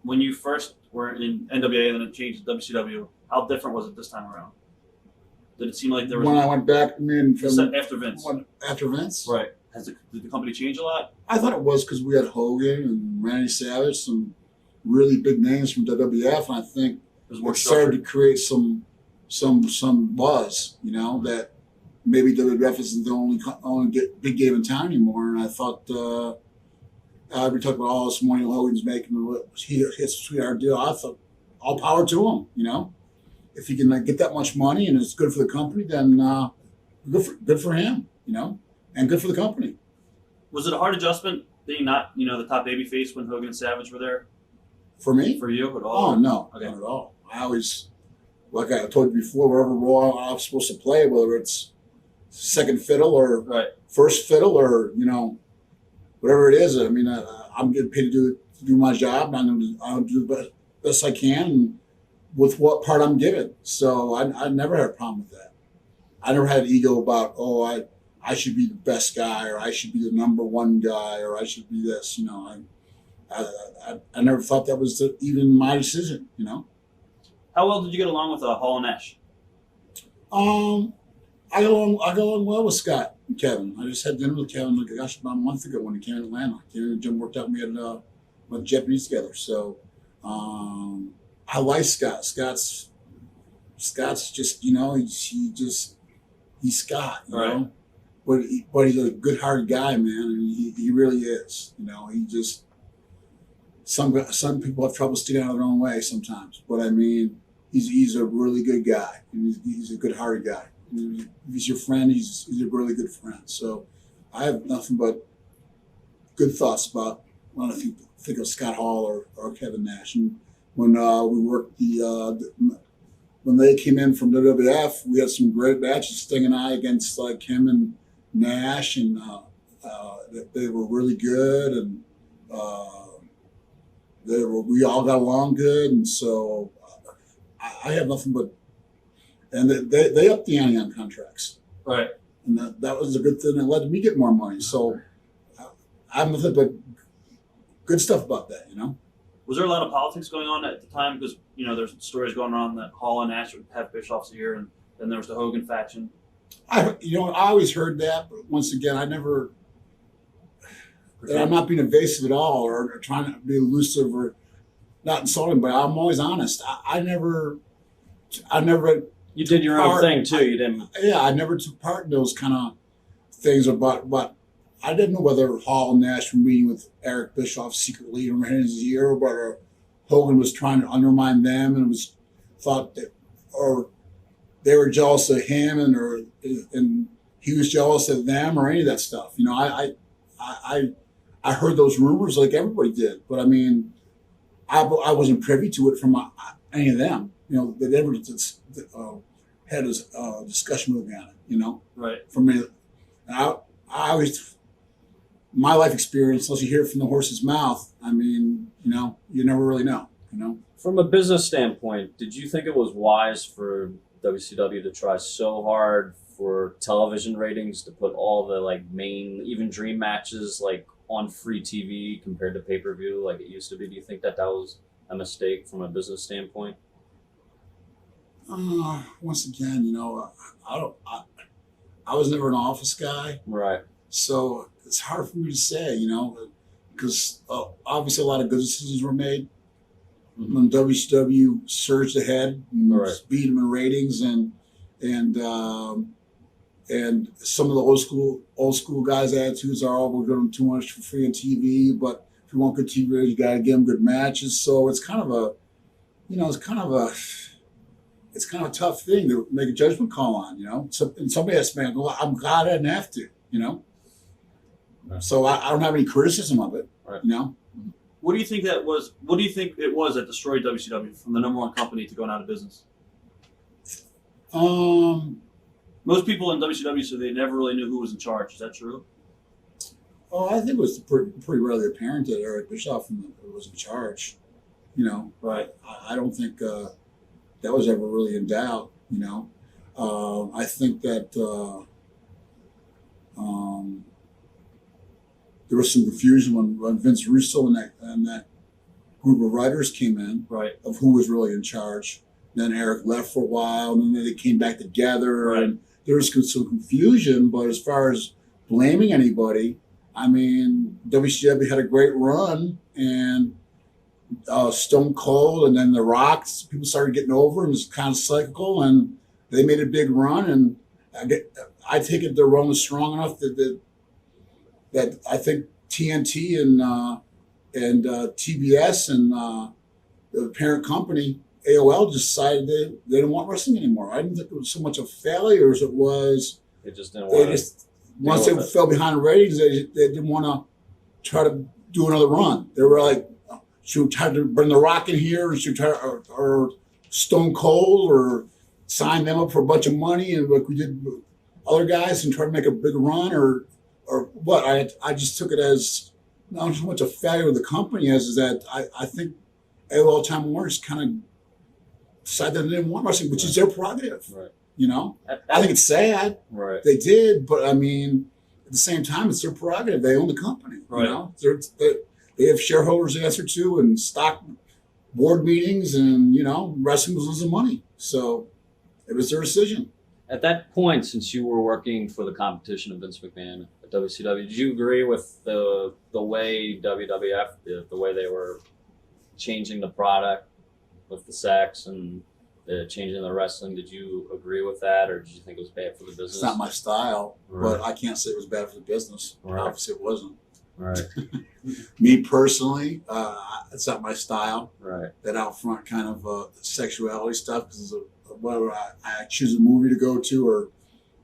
when you first were in NWA and then it changed to WCW, how different was it this time around? Did it seem like there was when I went back, I mean, after Vince? After Vince, Right. Did the company change a lot? I thought it was because we had Hogan and Randy Savage, some really big names from WWF, and I think it started to create some buzz. You know, that maybe WWF isn't the only big game in town anymore. And I thought we talked about all this money Hogan's making. He hits a sweetheart deal. I thought all power to him. You know, if he can get that much money and it's good for the company, then good for him. You know, and good for the company. Was it a hard adjustment being not the top babyface when Hogan and Savage were there? For me? For you at all? Oh no, okay. Not at all. I always, like I told you before, wherever role I'm supposed to play, whether it's second fiddle or first fiddle or whatever it is. I mean, I'm getting paid to do my job. And I'm going to do the best I can with what part I'm given. So I never had a problem with that. I never had an ego about I should be the best guy or I should be the number one guy or I should be this. I never thought that was even my decision. How well did you get along with Hall and Nash? I go along well with Scott and Kevin. I just had dinner with Kevin about a month ago when he came to Atlanta. Jim worked out and we had Japanese together. So I like Scott. Scott's just he's Scott. You know, but he's a good-hearted guy, man. I mean, he really is. He just some people have trouble sticking out of their own way sometimes. But I mean, he's a really good guy. And he's a good-hearted guy. If he's your friend, he's a really good friend. So I have nothing but good thoughts about when I think of Scott Hall or Kevin Nash. And when we worked when they came in from WWF, we had some great matches, Sting and I against him and Nash, and they were really good, and we all got along good, and so I have nothing but. And they upped the ante on contracts. Right. And that was a good thing that led me get more money. So I have nothing but good stuff about that, Was there a lot of politics going on at the time? Because, there's stories going on that Hall and Nash would have Bischoff's here, and then there was the Hogan faction. I always heard that, but once again, I'm not being evasive at all or trying to be elusive or not insulting, but I'm always honest. I never. You did your own thing too. You didn't. Yeah, I never took part in those kind of things. But I didn't know whether Hall and Nash were meeting with Eric Bischoff secretly in his ear, or whether Hogan was trying to undermine them and was thought that, or they were jealous of him, and he was jealous of them, or any of that stuff. I heard those rumors like everybody did, but I mean, I wasn't privy to it from any of them. They never had a discussion with me on it. Right. For me, I always, my life experience, unless you hear it from the horse's mouth, I mean, you never really know. From a business standpoint, did you think it was wise for WCW to try so hard for television ratings to put all the main, even dream matches on free TV compared to pay-per-view like it used to be? Do you think that was a mistake from a business standpoint? Once again, I was never an office guy, right? So it's hard for me to say, because obviously a lot of good decisions were made when WCW surged ahead and beat them in ratings, and some of the old school guys' attitudes are, we're giving them too much for free on TV, but if you want good TV, you got to give them good matches. So it's kind of a tough thing to make a judgment call on, So, and somebody has to make, well, I'm glad I didn't have to, Right. So I don't have any criticism of it, right. What do you think that was? What do you think it was that destroyed WCW from the number one company to going out of business? Most people in WCW said they never really knew who was in charge. Is that true? Oh, I think it was pretty readily apparent that Eric Bischoff was in charge. Right. I don't think that was ever really in doubt. I think that there was some confusion when Vince Russo and that group of writers came in Right. of who was really in charge. Then Eric left for a while, and then they came back together, Right. and there was some confusion. But as far as blaming anybody, I mean, WCW had a great run, and Stone Cold, and then The Rock, people started getting over, and it was kind of cyclical, and they made a big run, and I take it their run was strong enough that I think TNT and TBS and the parent company AOL decided they didn't want wrestling anymore. I didn't think it was so much a failure as it was They just didn't they want just once they fell behind the ratings, they didn't want to try to do another run. They were like, should we try to bring The Rock in here, or should we try, or Stone Cold, or sign them up for a bunch of money, and like we did with other guys, and try to make a big run, or what? I just took it as not so much a failure of the company as is that I think AOL Time Warner just kind of decided that they didn't want wrestling, which is their prerogative. Right. You know, I think it's sad. Right. They did, but I mean, at the same time, it's their prerogative. They own the company. Right. You know, they have shareholders to answer to, and stock board meetings, and wrestling was losing money, so it was their decision. At that point, since you were working for the competition of Vince McMahon at WCW, did you agree with the way WWF, the way they were changing the product with the sex and changing the wrestling? Did you agree with that, or did you think it was bad for the business? It's not my style, Right. but I can't say it was bad for the business. Right. Obviously, it wasn't. Right. Me personally, it's not my style. Right. That out front kind of sexuality stuff, because whether I choose a movie to go to,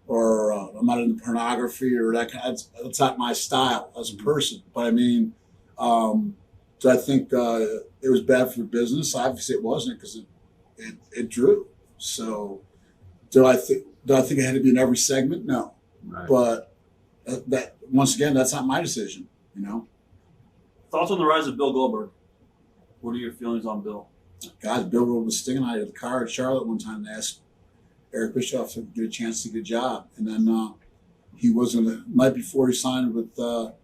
or I'm not into pornography or that kind of, it's not my style as a person. But I mean, so I think it was bad for the business. Obviously, it wasn't, because it drew. So do I think it had to be in every segment? No. Right. But that once again, that's not my decision. Thoughts on the rise of Bill Goldberg? What are your feelings on Bill? Guys, Bill rode with Sting and I at the car at Charlotte one time and asked Eric Bischoff to get a chance to get a job. And then he was the night before he signed with WWF,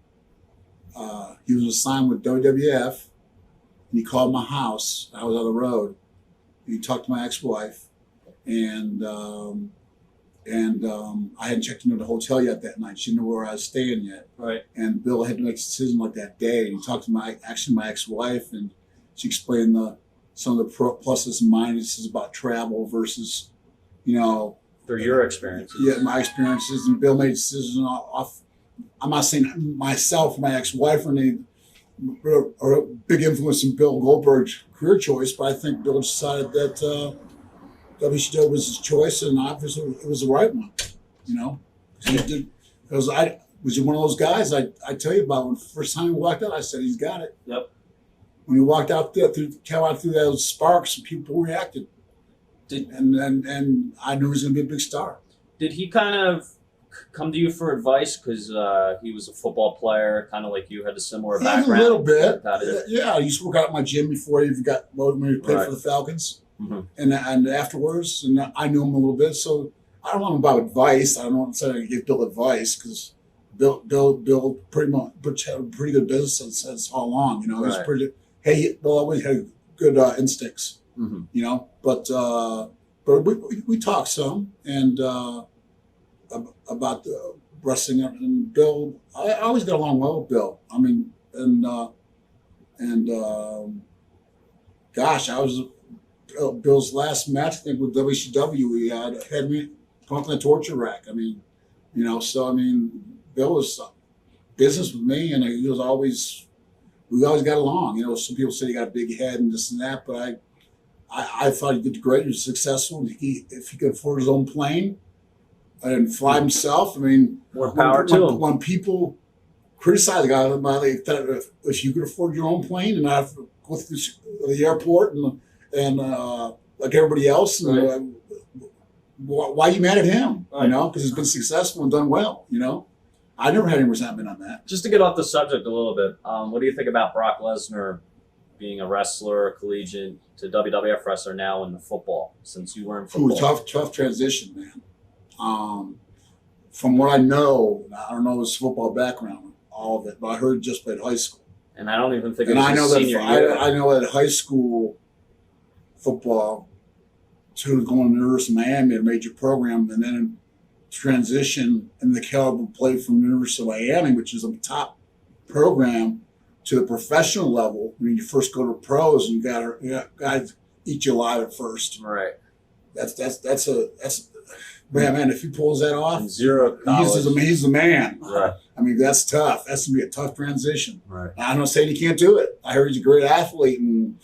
and he called my house. I was on the road. And he talked to my ex-wife, and I hadn't checked into the hotel yet that night. She didn't know where I was staying yet. Right. And Bill had to make a decision like that day. And he talked to my ex-wife, and she explained some of the pluses and minuses about travel versus, For your experiences. yeah, my experiences. And Bill made decisions off. I'm not saying myself, my ex-wife, or a big influence in Bill Goldberg's career choice, but I think Bill decided that WCW was his choice, and obviously it was the right one. Because I was one of those guys I tell you about. When the first time he walked out, I said, he's got it. Yep. When he walked out there, came out through those sparks, people reacted, and I knew he was going to be a big star. Did he kind of come to you for advice because he was a football player, kind of like you, had a similar background? A little bit. How did it? Yeah, I used to work out at my gym before he even when he played Right. for the Falcons. Mm-hmm. And afterwards, and I knew him a little bit, so I don't know him about advice. I don't want to say I give Bill advice, because Bill pretty much had a pretty good business since all along. He's Right. pretty. Bill always had good instincts. Mm-hmm. But we talked some and about the wrestling, and Bill. I always got along well with Bill. I mean, gosh, I was. Bill's last match, I think, with WCW, he had me pumping the torture rack. I mean, so I mean, Bill was business with me, and we always got along. Some people say he got a big head and this and that, but I thought he did great. He was successful. And if he could afford his own plane and fly himself, I mean, More power to him. When people criticize the guy, if you could afford your own plane and not have to go through the airport and like everybody else, Right. Why are you mad at him? Right. Because he's been successful and done well. I never had any resentment on that. Just to get off the subject a little bit, what do you think about Brock Lesnar being a wrestler, collegiate, to WWF wrestler now in the football, since you were in football? Tough transition, man. From what I know, I don't know his football background, all of it, but I heard he just played high school. And I don't even think it And was I know his that senior year. I know that high school football, to going to University of Miami, a major program, and then transition and the caliber play from University of Miami, which is a top program, to the professional level. I mean, you first go to pros and you got guys eat you alive at first. Right. That's man. If he pulls that off, And zero college. he's the man. Right. I mean, that's tough. That's gonna be a tough transition. Right. I'm not saying he can't do it. I heard he's a great athlete, and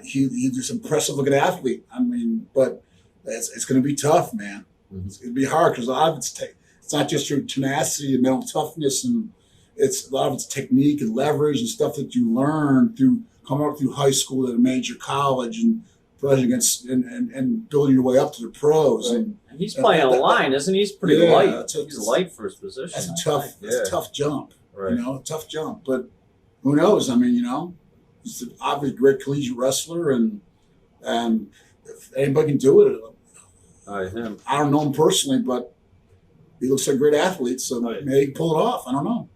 he's just an impressive looking athlete. I mean, but it's going to be tough, man. Mm-hmm. It's going to be hard because a lot of it's not just your tenacity and mental toughness, and it's a lot of it's technique and leverage and stuff that you learn through coming up through high school at a major college and playing against and building your way up to the pros. Right. And He's playing a line, isn't he? He's pretty Yeah, light. He's light for his position. that's a tough jump. Right. You know, a tough jump. But who knows? I mean, you know, he's an obviously great collegiate wrestler, and if anybody can do it, Him. I don't know him personally, but he looks like a great athlete, so Right. maybe he can pull it off. I don't know.